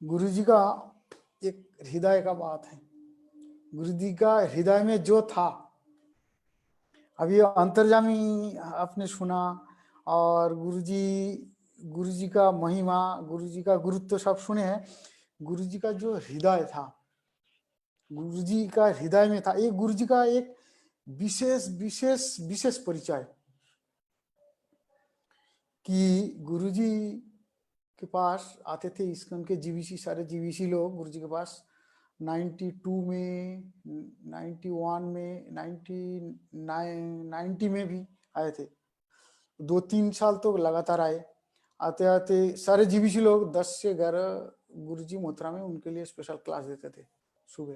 गुरु जी का एक हृदय का बात है। गुरु जी का हृदय में जो था, अभी अंतर्जामी आपने सुना, और गुरु जी का महिमा, गुरु जी का गुरुत्व सब सुने हैं। गुरु जी का जो हृदय था, गुरु जी का हृदय में था, एक गुरु जी का एक विशेष विशेष विशेष परिचय कि गुरु जी के पास आते थे इस्कॉन के जीवीसी, सारे जीवीसी लोग गुरु जी के पास 92 में, 91 में, 90 में भी आए थे। 2-3 साल तो लगातार आए। आते आते सारे जीवीसी लोग 10 से 11 गुरुजी मथुरा में उनके लिए स्पेशल क्लास देते थे सुबह।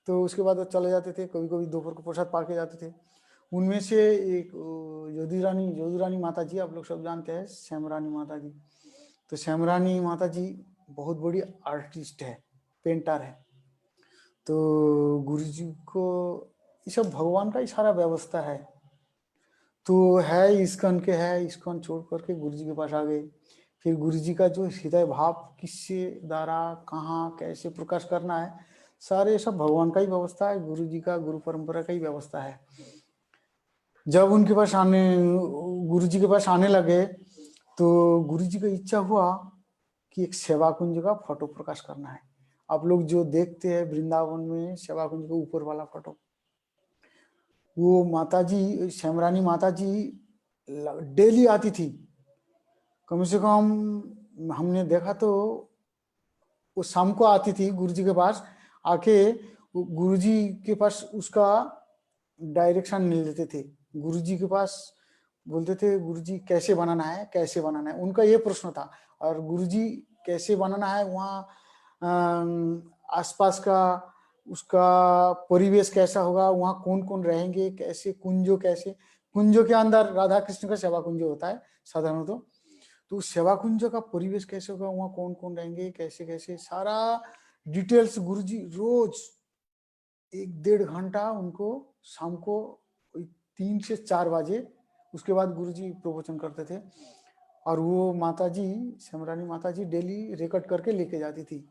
तो उसके बाद वो चले जाते थे, कभी कभी दोपहर को प्रसाद पा के जाते थे। उनमें से एक जोधी रानी माता जी, आप लोग सब जानते हैं, श्यामरानी माता जी। तो श्यामरानी माता जी बहुत बड़ी आर्टिस्ट है, पेंटर है। तो गुरु जी को ये सब भगवान का ही सारा व्यवस्था है। तो है इस्कॉन के, है इस्कॉन छोड़ करके गुरु जी के पास आ गए। फिर गुरु जी का जो हृदय भाव किससे द्वारा कहाँ कैसे प्रकाश करना है, सारे सब भगवान का ही व्यवस्था है, गुरु जी का गुरु परंपरा का ही व्यवस्था है। जब उनके पास गुरु जी के पास आने लगे तो गुरु जी का इच्छा हुआ कि एक सेवा कुंज का फोटो प्रकाश करना है। आप लोग जो देखते हैं वृंदावन में सेवा कुंज के ऊपर वाला फोटो, वो माता जी, श्यामरानी माता जी डेली आती थी। कम से कम हमने देखा तो वो शाम को आती थी गुरु जी के पास, आके गुरु जी के पास उसका डायरेक्शन मिल लेते थे। गुरु जी के पास बोलते थे, गुरु जी कैसे बनाना है, कैसे बनाना है, उनका ये प्रश्न था। और गुरु जी कैसे बनाना है, वहाँ आसपास का उसका परिवेश कैसा होगा, वहाँ कौन कौन रहेंगे, कैसे कुंजों के अंदर राधा कृष्ण का सेवा कुंज होता है साधारणतः। तो सेवा कुंज का परिवेश कैसे होगा, वहाँ कौन कौन रहेंगे, कैसे कैसे, सारा डिटेल्स गुरुजी रोज 1-1.5 घंटा उनको शाम को 3 से 4 बजे, उसके बाद गुरुजी प्रवचन करते थे। और वो माताजी, श्यामरानी माताजी डेली रिकॉर्ड करके लेके जाती थी।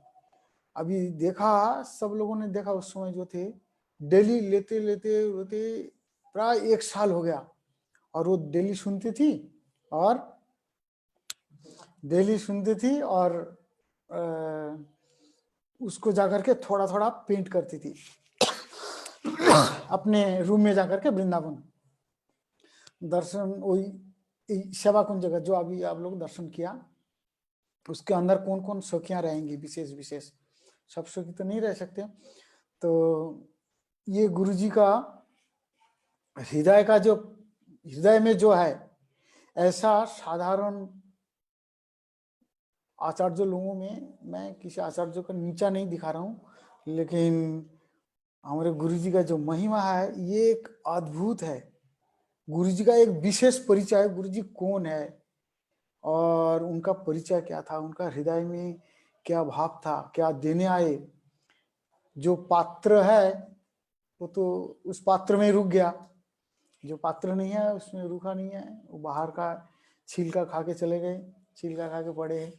अभी देखा, सब लोगों ने देखा उस समय जो थे, डेली लेते लेते लेते प्राय 1 साल हो गया। और वो डेली सुनती थी और उसको जाकर के थोड़ा थोड़ा पेंट करती थी अपने रूम में जाकर के। वृंदावन दर्शन, वही सेवा कुंज जगह जो अभी आप लोग दर्शन किया, उसके अंदर कौन कौन सखियां रहेंगी, विशेष विशेष, सब सखी तो नहीं रह सकते। तो ये गुरु जी का हृदय का जो, हृदय में जो है, ऐसा साधारण आचार्य लोगों में, मैं किसी आचार्य का नीचा नहीं दिखा रहा हूँ, लेकिन हमारे गुरु जी का जो महिमा है ये एक अद्भुत है। गुरु जी का एक विशेष परिचय है, गुरु जी कौन है और उनका परिचय क्या था, उनका हृदय में क्या भाव था, क्या देने आए। जो पात्र है वो तो उस पात्र में रुक गया, जो पात्र नहीं है उसमें रुका नहीं है, वो बाहर का छिलका खा के चले गए, छिलका खा के पड़े हैं।